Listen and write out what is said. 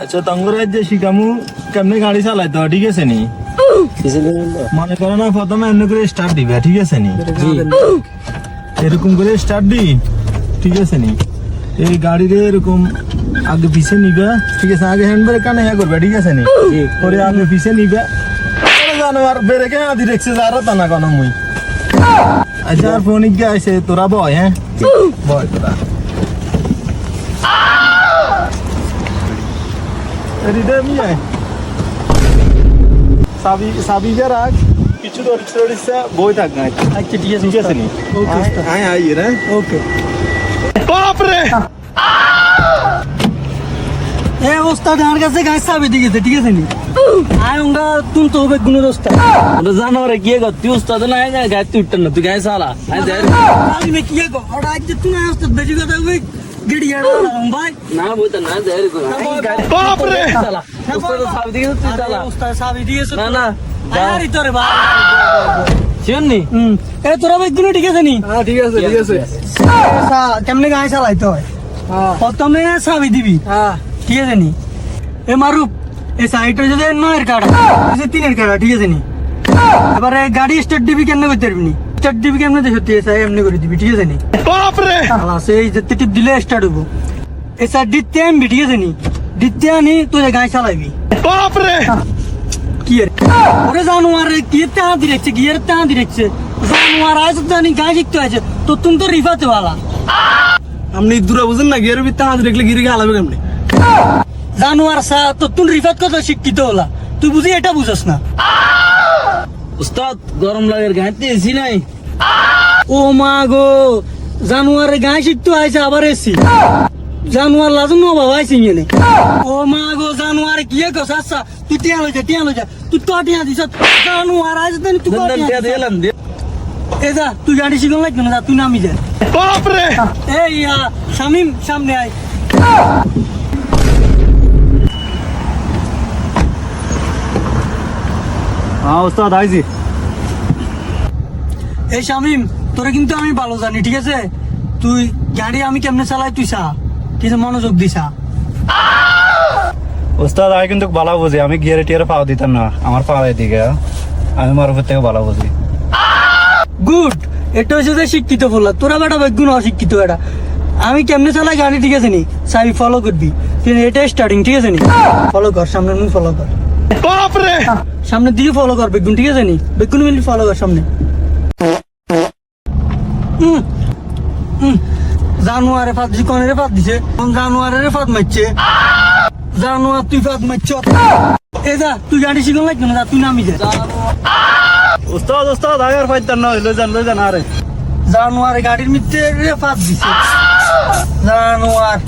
আচ্ছা তঙ্গরাজ যে শিখামু কেমনে গাড়ি চালাইতো ঠিক আছে নি মনে করো না প্রথমে এমনি করে স্টার্ট দিবে ঠিক আছে নি এরকম করে স্টার্ট দি ঠিক আছে নি এই গাড়িরে এরকম আগে পিছে নিবে ঠিক আছে আগে হ্যান্ড ব্রেক কানে করবে ঠিক আছে নি পরে আগে পিছে নিবে জানোয়ার ব্রেকে আদি রেখছে যারা তা না কোনো মুই আচ্ছা আর ফোন গিয়ে আইছে তোরা বয় হ্যাঁ বয় তোরা হৃদয় মিয়া সাবি যে রাখ কিছু ধরিছে বই থাক না আচ্ছা ঠিক আছে ঠিক আছে নি ওকে আয় আই রে ওকে বাপরে এ ওস্তাদ আমার কাছে গাছ চাবি দিয়ে গেছে ঠিক আছে নি আয় উঙ্গা তুই তো হবে গুণের ওস্তাদ ওটা জানোয়ারে কি করতি উস্তাদ না আয় গায়ে তুই উঠতেন না তুই গায়ে সালা আয় দেখ আমি মে কি গো ওটা আজ তুই না ওস্তাদ বেজি কথা ওই গড়ি আর ভাই না বইতা না দেখ রে বাপরে সালা উস্তাদ সাবি দিকে তুই সালা ওস্তাদ চাবি দিয়ে গেছে না না আরে তোরে ভাই শুননি এ তোরা ভাই গুণ ঠিক আছে নি হ্যাঁ ঠিক আছে কেমনে গাছ চালাইতে হয় প্রথমে চাবি দিবি ঠিক আছে নি এ মারুপ এই সাইডটা যদি নয়ের কাটা তিনের কাটা ঠিক আছে নি এবারে গাড়ি স্টার্ট দিবি কেমনে করতে পারবি নি স্টার্ট দিবি কেমনে দেখো তুই এসে এমনি করে দিবি ঠিক আছে নি বাপরে সেই যেতে টিপ দিলে স্টার্ট হবো এসা দিতে আনবি ঠিক আছে নি দিতে আনি তুই গাড়ি চালাইবি বাপরে কি রে ওরে জানোয়ার কি তা দিরেছে কি এর তা দিরেছে জানোয়ার আজ জানি গাড়ি শিখতে আছে তো তুমি তো রিফাতে वाला আপনি দূরে বুঝেন না গিয়ার ভিতরে হাত রেখলে গিরে গালাবে কেমনে জানোয়ার সা তো তুমি রিফাত কত শিক্ষিত হলা তুই বুঝি এটা বুঝছ না উস্তাদ গরম লাগে গাইতে এসি নাই ও মা গো জানোয়ারের গায়ে শিখতে আইছে আবার এসি জানোয়ার লাজুন না বাবা আইছে ইয়ে ও মা গো জানোয়ার কি গো সাসা তুই টিয়া লই যা তুই তো টিয়া দিছ জানোয়ার আইছে তুই তো দন্দন টিয়া দিয়ে দিলাম দে এ যা তুই গাড়ি শিখন লাগবে না তুই নামি যা বাপরে এই শামিম সামনে আয় হ্যাঁ ওস্তাদ আইজি এই শামিম তোরা কিন্তু আমি ভালো জানি ঠিক আছে তুই গাড়ি আমি কেমনে চালাই তুই চা ঠিক আছে মনোযোগ দিছা ওস্তাদ আমি কিন্তু ভালো বুঝি আমি গিয়ারে টিয়ারে পাওয়া দিতাম না আমার পাওয়ার দিকে আমি মারুফের থেকে ভালো বুঝি গুড এটা হচ্ছে যে শিক্ষিত বললা তোরা বেটা বেগুন অশিক্ষিত এটা আমি কেমনে চালাই গাড়ি ঠিক আছে নি সাই ফলো করবি কিন্তু এটা স্টার্টিং ঠিক আছে নি ফলো কর সামনে মুখ ফলো কর বাপরে সামনে দিয়ে ফলো কর বেগুন ঠিক আছে নি বেগুন মিলি ফলো কর সামনে জানুয়ারে ফাঁদ দিছে কনের ফাঁদ দিছে জানুয়ারের ফাঁদ মারছে জানুয়ার তুই ফাঁদ মারছ এ যা তুই গাড়ি শিখন লাগবে না তুই নামি যা ওস্তাদ আগে আর পাইতাম না লই জান আরে জানুয়ারে গাড়ির মিথ্যে ফাঁদ দিছে জানুয়ার